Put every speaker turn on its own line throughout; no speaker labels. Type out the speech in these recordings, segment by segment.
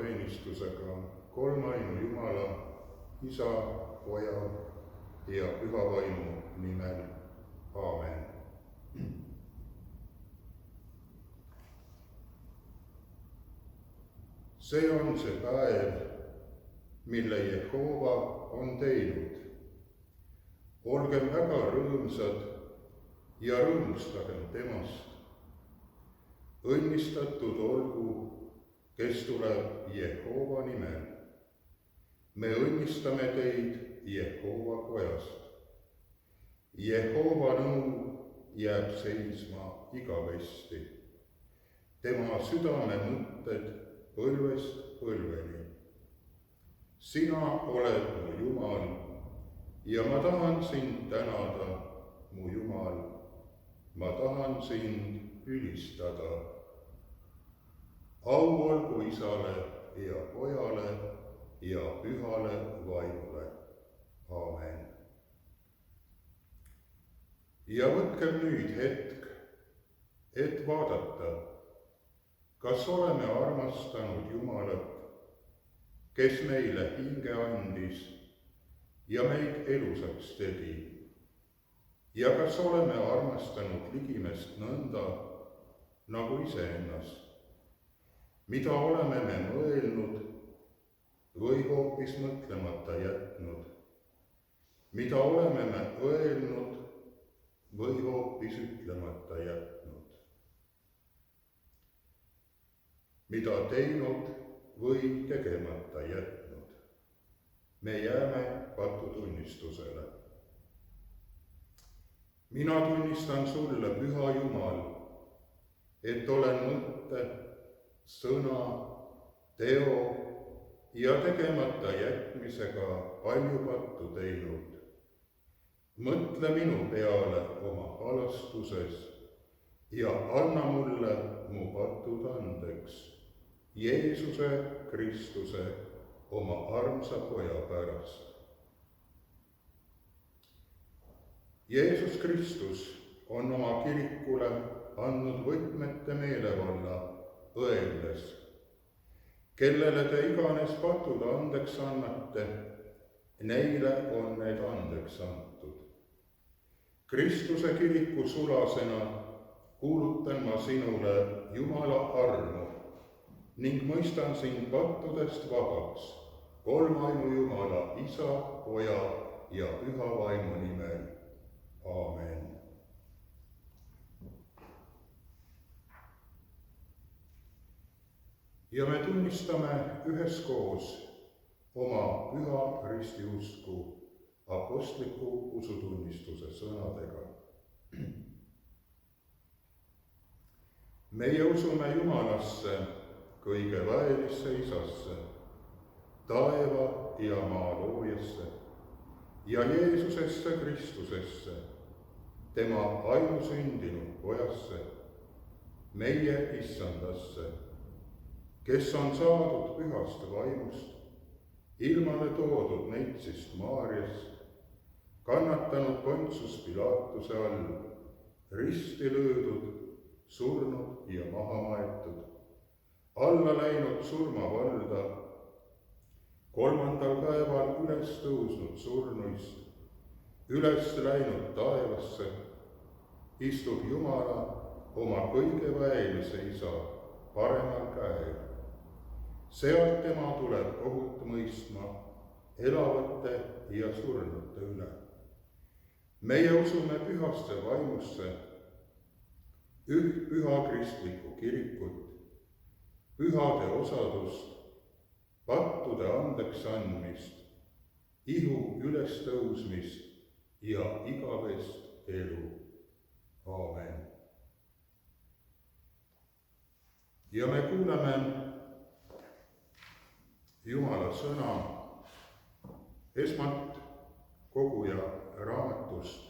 õnnistusega kolmainu Jumala, Isa, Poja ja Püha Vaimu nimel. Aamen. See on see päev, mille Jehova on teinud. Olgem väga rõõmsad ja rõõmustagem temast. Õnnistatud olgu, kes tuleb Jehova nimel. Me õnnistame teid Jehova kojast. Jehova nõu jääb seisma igavesti. Tema südame mõtted põlvest põlveni. Sina oled mu Jumal ja ma tahan sind tänada, mu Jumal. Ma tahan sind ülistada. Au olgu Isale ja Pojale ja Pühale Vaimule. Aamen. Ja võtkem nüüd hetk, et vaadata, kas oleme armastanud Jumalat, kes meile hinge andis ja meid elusaks tegi. Ja kas oleme armastanud ligimest nõnda, nagu iseennast, mida oleme me mõelnud või hoopis mõtlemata jätnud, mida oleme me öelnud või hoopis ütlemata jätnud, mida teinud või tegemata jätnud. Me jääme patutunnistusele. Mina tunnistan sulle, Püha Jumal, et olen mõtte, sõna, teo ja tegemata jätmisega palju pattu teinud. Mõtle minu peale oma halastuses ja anna mulle mu patud andeks Jeesuse Kristuse, oma armsa Poja pärast. Jeesus Kristus on oma kirikule andnud võtmete meelevalla, öeldes, kellele te iganes patud andeks annate, neile on need andeks antud. Kristuse kiriku sulasena kuulutan ma sinule Jumala armu ning mõistan sind pattudest vabaks kolmainu Jumala, Isa, Poja ja Püha Vaimu nimel. Aamen. Ja me tunnistame üheskoos oma püha ristiusku apostliku usutunnistuse sõnadega. Meie usume Jumalasse, kõige väelisse Isasse, taeva ja maa loojasse ja Jeesusesse Kristusesse, tema ainusündinud Pojasse, meie Issandasse, kes on saadud Pühast Vaimust, ilmale toodud neitsist Maarjast, kannatanud Pontius Pilatuse all, risti löödud, surnud ja maha maetud, alla läinud surmavalda, kolmandal päeval üles tõusnud surnuist, üles läinud taevasse, istub Jumala oma kõige väelise Isa paremal käel. Sealt tema tuleb kohut mõistma elavate ja surnute üle. Meie usume pühasse vaimusse, üht püha kristlikku kirikut, pühade osadust, pattude andeks andmist, ihu ülestõusmist ja igavest elu. Aamen. Ja me kuuleme Jumala sõna esmalt koguja raamatust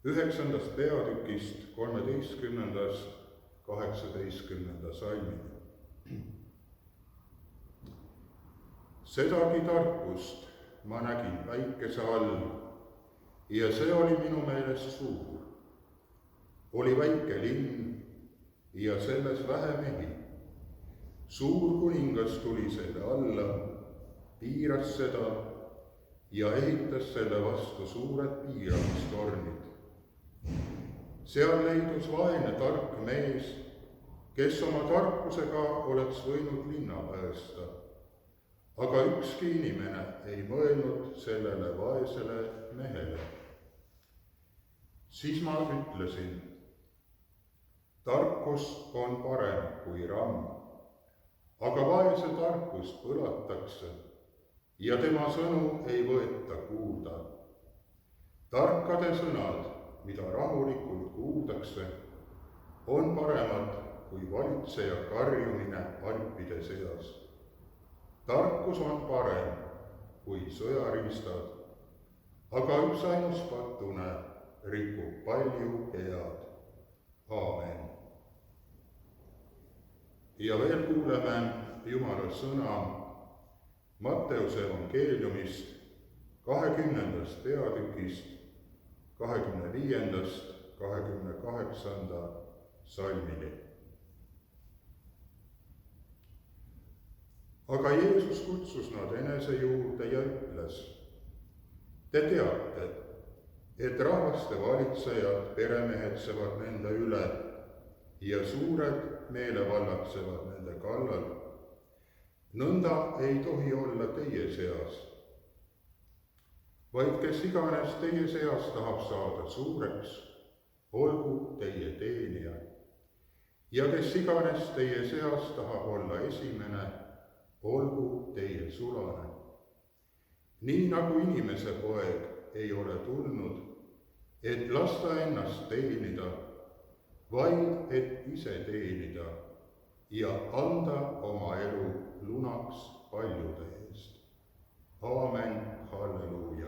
9. peatükist 13. 18. salmini. Sedagi tarkust ma nägin päikese all ja see oli minu meelest suur. Oli väike linn ja selles vähe mehi. suur kuningas tuli selle alla, piiras seda ja ehitas selle vastu suured piiramistornid. seal leidus vaene tark mees, kes oma tarkusega oleks võinud linna päästa. aga ükski inimene ei mõelnud sellele vaesele mehele. siis ma ütlesin, tarkus on parem kui ramm, aga vaese tarkust põlatakse ja tema sõnu ei võeta kuulda. tarkade sõnad, mida rahulikult kuuldakse, on paremad kui valitseja karjumine alpide seas. tarkus on parem kui sõjariistad, aga üksainus patune rikub palju head. Aamen. ja veel kuuleme Jumala sõna Matteuse evangeeliumist 20. peatükist 25. 28. salmini. aga Jeesus kutsus nad enese juurde ja ütles, te teate, et rahvaste valitsejad peremehetsevad nende üle ja suured meelevallatsevad nende kallal. nõnda ei tohi olla teie seas, vaid kes iganes teie seas tahab saada suureks, olgu teie teenija. ja kes iganes teie seas tahab olla esimene, olgu teie sulane. nii nagu Inimese Poeg ei ole tulnud, et lasta ennast teenida, vaid et ise teenida ja anda oma elu lunaks paljude eest. Aamen, halleluuja.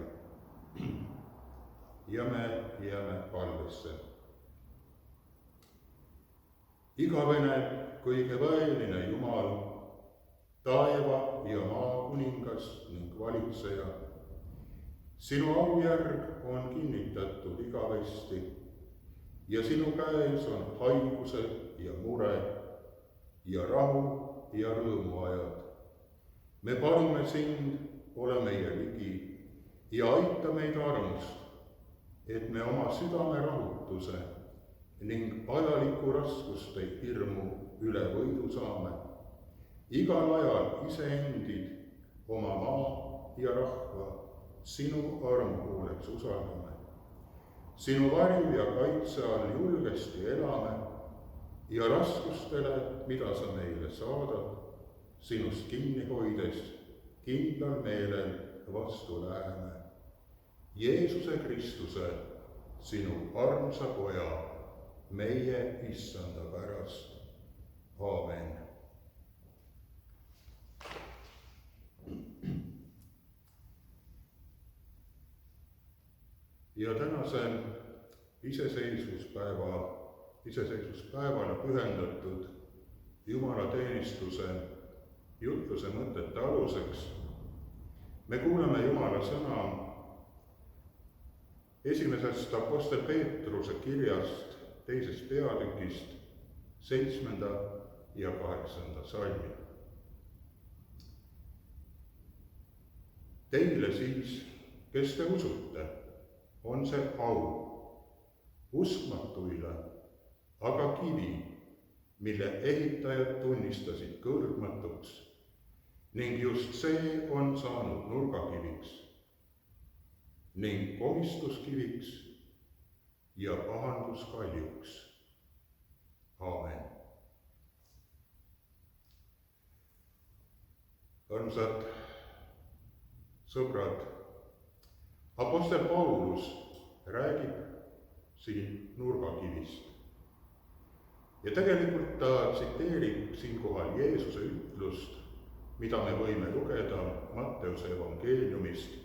ja me jääme palvesse. igavene kõige väeline Jumal, taeva ja maa kuningas ning valitseja, sinu aujärg on kinnitatud igavesti ja sinu käes on haigused ja mure ja rahu ja rõõmuajad. me palume sind, ole meie ligi ja aita meid armust, et me oma südame rahutuse ning ajaliku raskuste hirmu üle võidu saame. igal ajal iseendid, oma maa ja rahva sinu armuhuuleks usaldame. sinu varju ja kaitse all julgesti elame ja raskustele, mida sa meile saadad, sinust kinni hoides kindlal meelel vastu läheme. Jeesuse Kristuse, sinu armsa Poja, meie Issanda pärast. Aamen. ja tänase iseseisvuspäevale pühendatud jumalateenistuse jutluse mõtete aluseks me kuuleme Jumala sõna esimesest Apostel Peetruse kirjast 2. peatükist 7. ja 8. salmi. Teile siis, kes te usute, on see au, uskmatuile aga kivi, mille ehitajad tunnistasid kõlbmatuks ning just see on saanud nurgakiviks ning komistuskiviks ja pahanduskaljuks. Aamen. armsad sõbrad, Apostel Paulus räägib siin nurgakivist. ja tegelikult ta tsiteerib siinkohal Jeesuse ütlust, mida me võime lugeda Matteuse evangeeliumist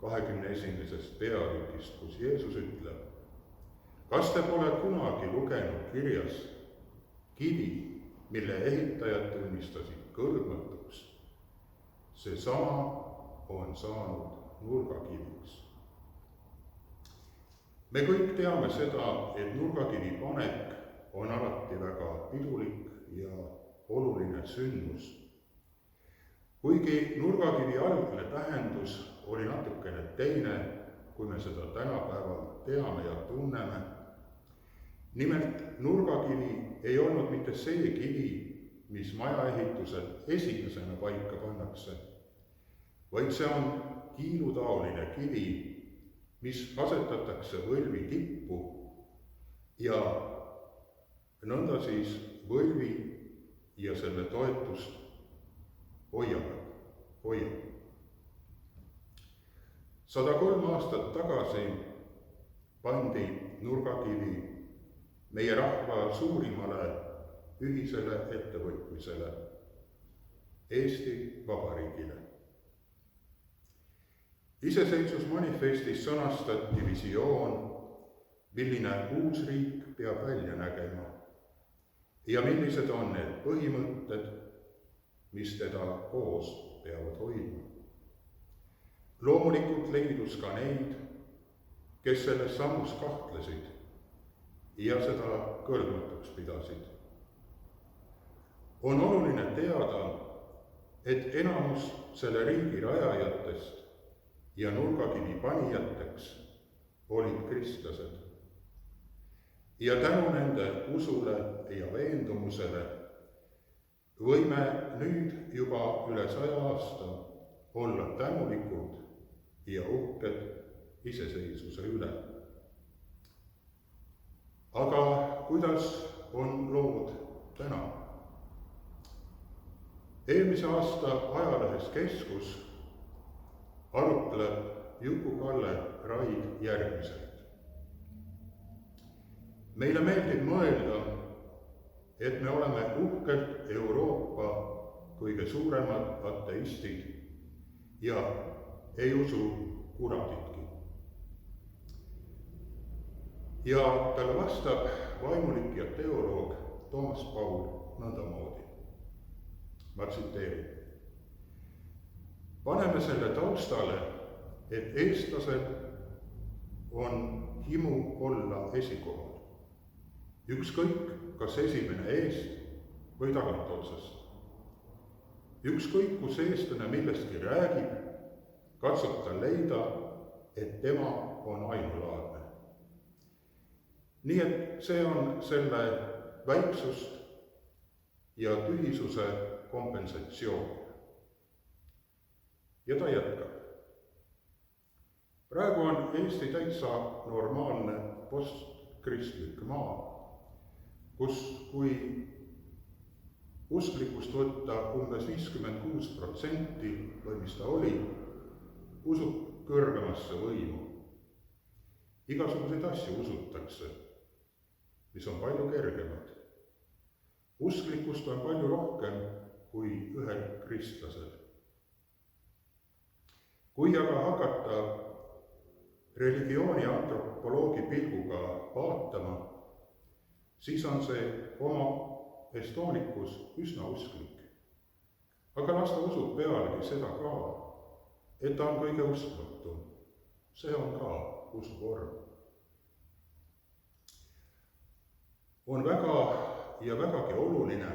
21. peatükist, kus Jeesus ütleb, kas te pole kunagi lugenud kirjas kivi, mille ehitajad tunnistasid kõlbmatuks, seesama on saanud nurgakiviks. me kõik teame seda, et nurgakivi panek on alati väga pidulik ja oluline sündmus. kuigi nurgakivi algne tähendus oli natukene teine, kui me seda tänapäeval teame ja tunneme. nimelt nurgakivi ei olnud mitte see kivi, mis majaehitusel esimesena paika pannakse, vaid see on kiilutaoline kivi, mis asetatakse võlvi tippu ja nõnda siis võlvi ja selle toetust hoiab. 103 aastat tagasi pandi nurgakivi meie rahva suurimale ühisele ettevõtmisele, Eesti Vabariigile. Iseseisvusmanifestis sõnastati visioon, milline uus riik peab välja nägema ja millised on need põhimõtted, mis teda koos peavad hoidma. Loomulikult leidus ka neid, kes selles sammus kahtlesid ja seda kõlbmatuks pidasid. On oluline teada, et enamus selle riigi rajajatest ja nurgakivi panijateks olid kristlased. Ja tänu nende usule ja veendumusele võime nüüd juba üle 100 aasta olla tänulikud ja uhked iseseisvuse üle. Aga kuidas on lood täna? Eelmise aasta ajalehes Keskus arutleb Juku-Kalle Raid järgmiselt. Meile meeldib mõelda, et me oleme uhkelt Euroopa kõige suuremad ateistid ja ei usu kuraditki. Ja talle vastab vaimulik ja teoloog Toomas Paul nõndamoodi. Ma tsiteerin. Paneme selle taustale, et eestlased on himu olla esikohal. Ükskõik, kas esimene eest või tagantotsast. Ükskõik, kus eestlane millestki räägib, katsub ta leida, et tema on ainulaadne. Nii et see on selle väiksust ja tühisuse kompensatsioon. Ja ta jätkab. Praegu on Eesti täitsa normaalne postkristlik maa, kus kui usklikust võtta umbes 56% või mis ta oli, usub kõrgemasse võimu. Igasuguseid asju usutakse, mis on palju kergemad. Usklikkust on palju rohkem kui ühed kristlased. Kui aga hakata religiooni antropoloogi pilguga vaatama, siis on see oma estoonikus üsna usklik. Aga las ta usub pealegi seda ka, et ta on kõige uskmatum. See on ka usuvorm. On väga ja vägagi oluline,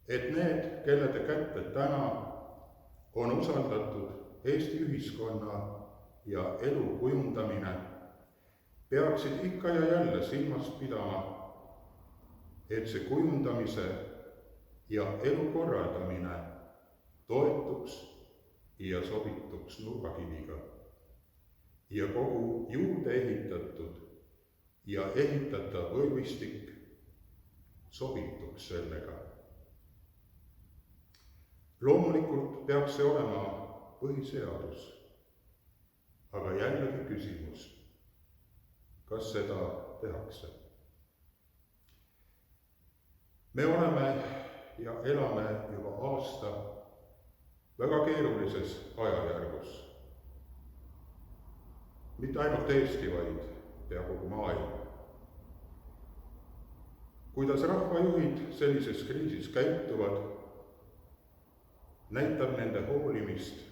et need, kellede kätte täna on usaldatud Eesti ühiskonna ja elu kujundamine, peaksid ikka ja jälle silmas pidama, et see kujundamise ja elu korraldamine toetuks ja sobituks nurgakiviga ja kogu juurde ehitatud ja ehitatav võrgustik sobituks sellega. Loomulikult peaks see olema põhiseadus, aga jällegi küsimus, kas seda tehakse? Me oleme ja elame juba aasta väga keerulises ajajärgus. Mitte ainult Eesti, vaid pea kogu maailm. Kuidas rahvajuhid sellises kriisis käituvad, näitab nende hoolimist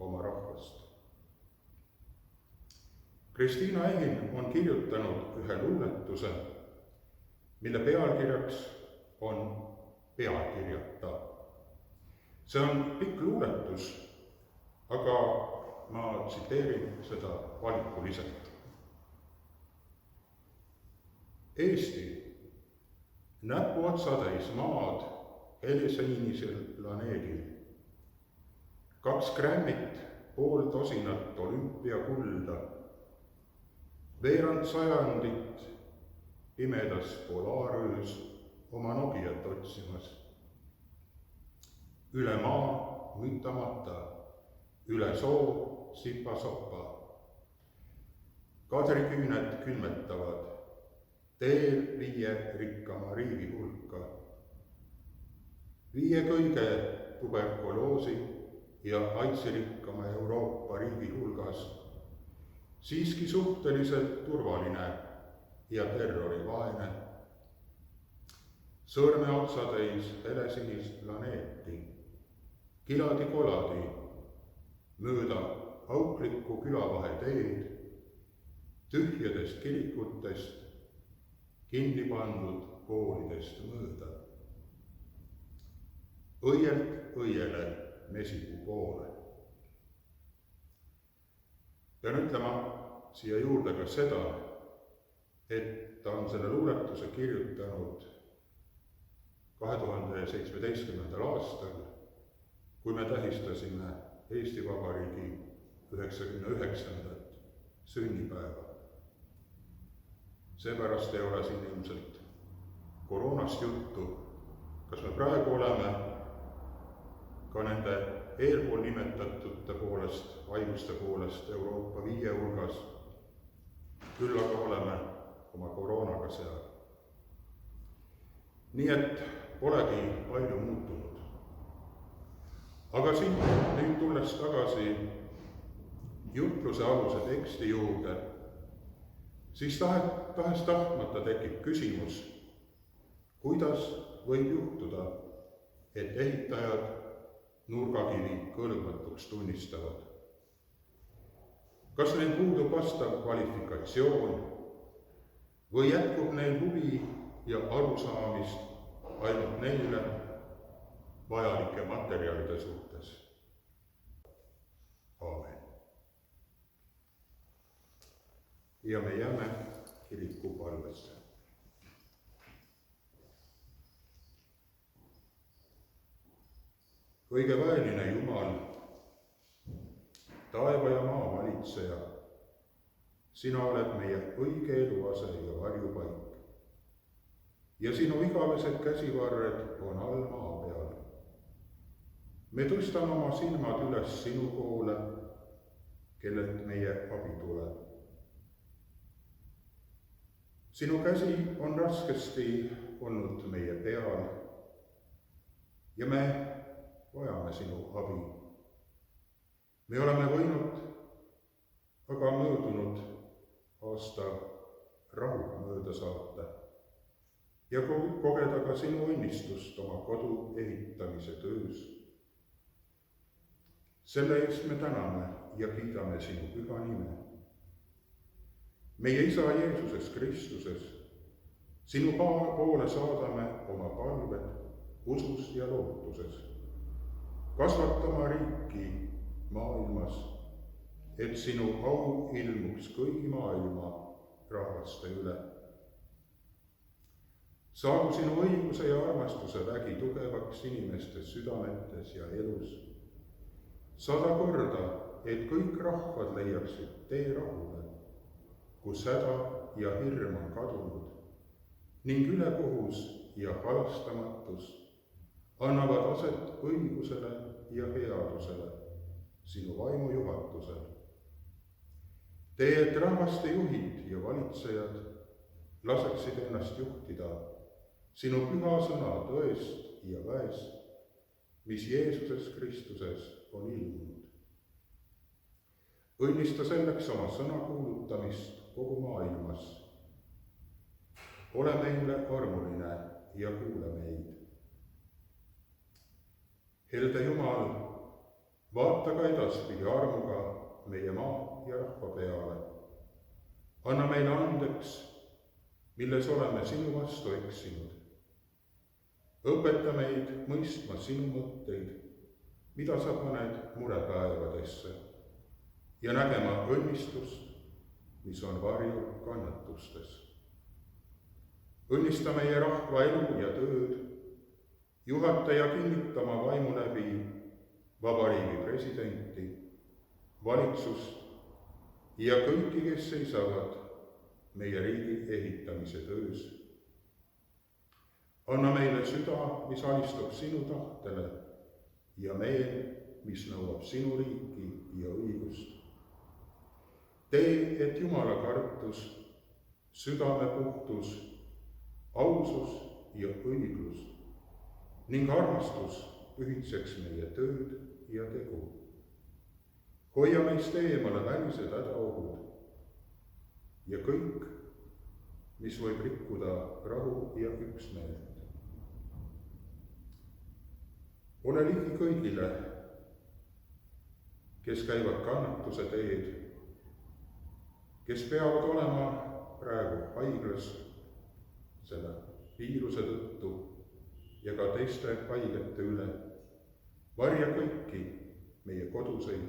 oma rahvast. Kristiina Ehin on kirjutanud ühe luuletuse, mille pealkirjaks on pealkirjata. See on pikk luuletus, aga ma tsiteerin seda valikuliselt. Eesti, näpuotsatäis maad heleseinisel planeedil. 2 Grammy't, 5 tosinat olümpiakulda, veerand sajandit pimedas polaaröös oma Nokiat otsimas. Üle maa mütamata, üle soo sipasoppa. Kadriküüned külmetavad teel 5 rikkama riigi hulka. 5 kõige tuberkuloosi ja aitsirikkama Euroopa riigi hulgas, siiski suhteliselt turvaline ja terrorivaene. Sõrmeotsatäis helesinist planeeti, kiladi-koladi mööda auklikku külavaheteed, tühjadest kirikutest, kinni pandud koolidest mööda. Õielt õiele Mesipuu poole. Pean ütlema siia juurde ka seda, et ta on selle luuletuse kirjutanud 2017. aastal, kui me tähistasime Eesti Vabariigi 99. sünnipäeva. Seepärast ei ole siin ilmselt koroonast juttu. Kas me praegu oleme ka nende eelpool nimetatute poolest, haiguste poolest Euroopa 5 hulgas, küll aga oleme oma koroonaga seal. Nii et polegi palju muutunud. Aga siin nüüd tulles tagasi jutluse aluse teksti juurde, siis tahes-tahtmata tekib küsimus, kuidas võib juhtuda, et ehitajad nurgakivi kõlbmatuks tunnistavad. Kas neil puudub vastav kvalifikatsioon või jätkub neil huvi ja arusaamist ainult neile vajalike materjalide suhtes? Aamen. Ja me jääme kiriku palvesse. Kõige väeline Jumal, taeva ja maa valitseja, sina oled meie õige eluase ja varjupaik. Ja sinu igavesed käsivarred on all maa peal. Me tõstame oma silmad üles sinu poole, kellelt meie abi tuleb. Sinu käsi on raskesti olnud meie peal ja me vajame sinu abi. Me oleme võinud aga möödunud aasta rahuga mööda saata ja kogeda ka sinu õnnistust oma kodu ehitamise töös. Selle eest me täname ja kiidame sinu püha nime. Meie Isa Jeesuses Kristuses, sinu poole saadame oma palved usus ja lootuses. Kasvatama riiki maailmas, et sinu au ilmuks kõigi maailma rahvaste üle. Saagu sinu õiguse ja armastuse vägi tugevaks inimeste südametes ja elus. 100 korda, et kõik rahvad leiaksid tee rahule, kus häda ja hirm on kadunud ning ülekohus ja halastamatus annavad aset õigusele ja headusele sinu vaimu juhatusel. Tee, et rahvaste juhid ja valitsejad laseksid ennast juhtida sinu püha sõna tõest ja väest, mis Jeesuses Kristuses on ilmunud. Õnnista selleks oma sõna kuulutamist kogu maailmas. Ole meile armuline ja kuule meid. Helde Jumal, vaata ka edaspidi armuga meie maa ja rahva peale. Anna meile andeks, milles oleme sinu vastu eksinud. õpeta meid mõistma sinu mõtteid, mida sa paned murepäevadesse, ja nägema õnnistust, mis on varju kannatustes. Õnnista meie rahva elu ja tööd, juhata ja kinnitama vaimu läbi vabariigi presidenti, valitsust ja kõiki, kes seisavad meie riigi ehitamise töös. Anna meile süda, mis alistub sinu tahtele, ja meel, mis nõuab sinu riiki ja õigust. Tee, et Jumala kartus, südame puhtus, ausus ja õiglus ning armastus pühitseks meie tööd ja tegu. Hoia meist eemale välised hädaohud ja kõik, mis võib rikkuda rahu ja üksmeelt. Ole ligi kõigile, kes käivad kannatuse teed, kes peavad olema praegu haiglas selle viiruse tõttu ja ka teiste haigete üle. Varja kõiki meie koduseid.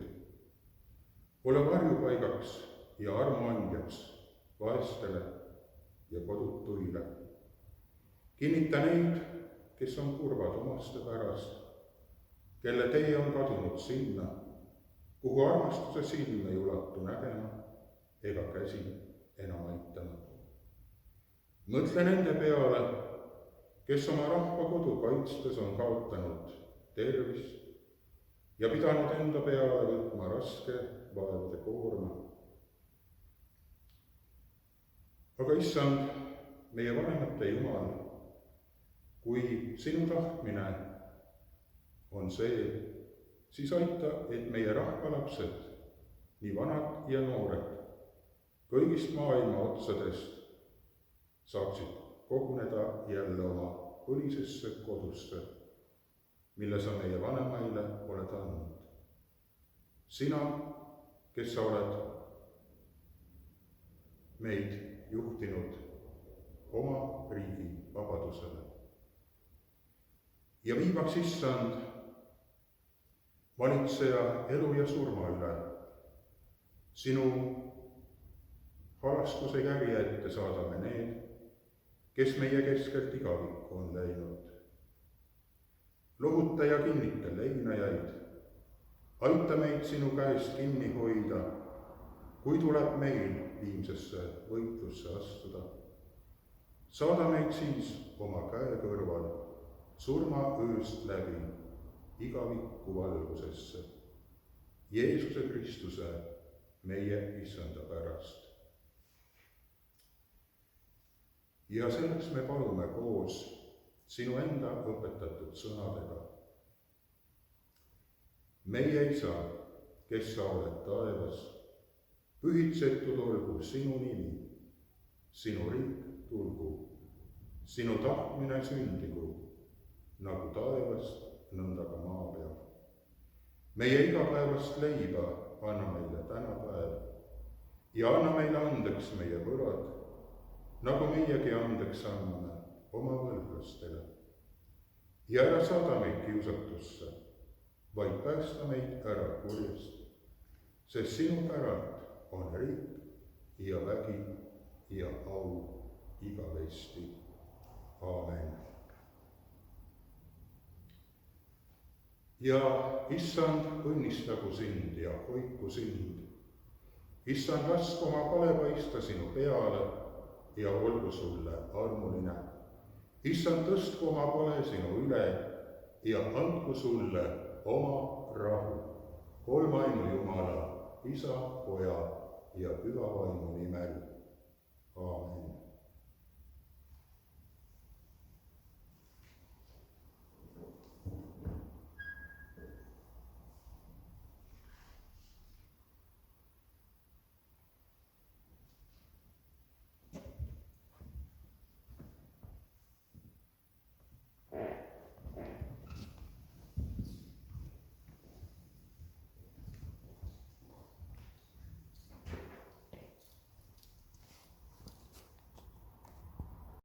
Ole varjupaigaks ja armuandjaks vaestele ja kodutuile. Kinnita neid, kes on kurvad omaste pärast, kelle tee on kadunud sinna, kuhu armastuse silm ei ulatu nägema ega käsi enam aitama. Mõtle nende peale, kes oma rahva kodu kaitstes on kaotanud tervist ja pidanud enda peale võtma raske vaevade koorma. Aga issand, meie vanemate Jumal, kui sinu tahtmine on see, siis aita, et meie rahvalapsed, nii vanad ja noored, kõigist maailma otsadest saaksid koguneda jälle oma põlisesse kodusse, mille sa meie vanemaile oled andnud. Sina, kes sa oled meid juhtinud oma riigi vabadusele. Ja viimaks, issand, valitseja elu ja surma üle, sinu halastuse järje ette saadame need, kes meie keskelt igavikku on läinud. Lohuta ja kinnita leinajaid, aita meid sinu käest kinni hoida, kui tuleb meil viimsesse võitlusse astuda. Saada meid siis oma käe kõrval surma ööst läbi igavikku valgusesse, Jeesuse Kristuse, meie issanda pärast. Ja selleks me palume koos sinu enda õpetatud sõnadega. Meie Isa, kes sa oled taevas, pühitsetud olgu sinu nimi, sinu riik tulgu, sinu tahtmine sündigu, nagu taevast, nõnda ka maa peal. Meie igapäevast leiba anna meile tänapäev ja anna meile andeks meie võlad, nagu meiegi andeks anname oma võlglastele. Ja ära saada meid kiusatusse, vaid päästa meid ära kurjast, sest sinu päralt on riik ja vägi ja au igavesti. Aamen. Ja issand, õnnistagu sind ja hoiku sind. Issand, lask oma pale paista sinu peale ja olgu sulle armuline. Issand, tõstku oma pale sinu üle ja andku sulle oma rahu. Kolmainu Jumala, Isa, Poja ja Püha Vaimu nimel. Aamen.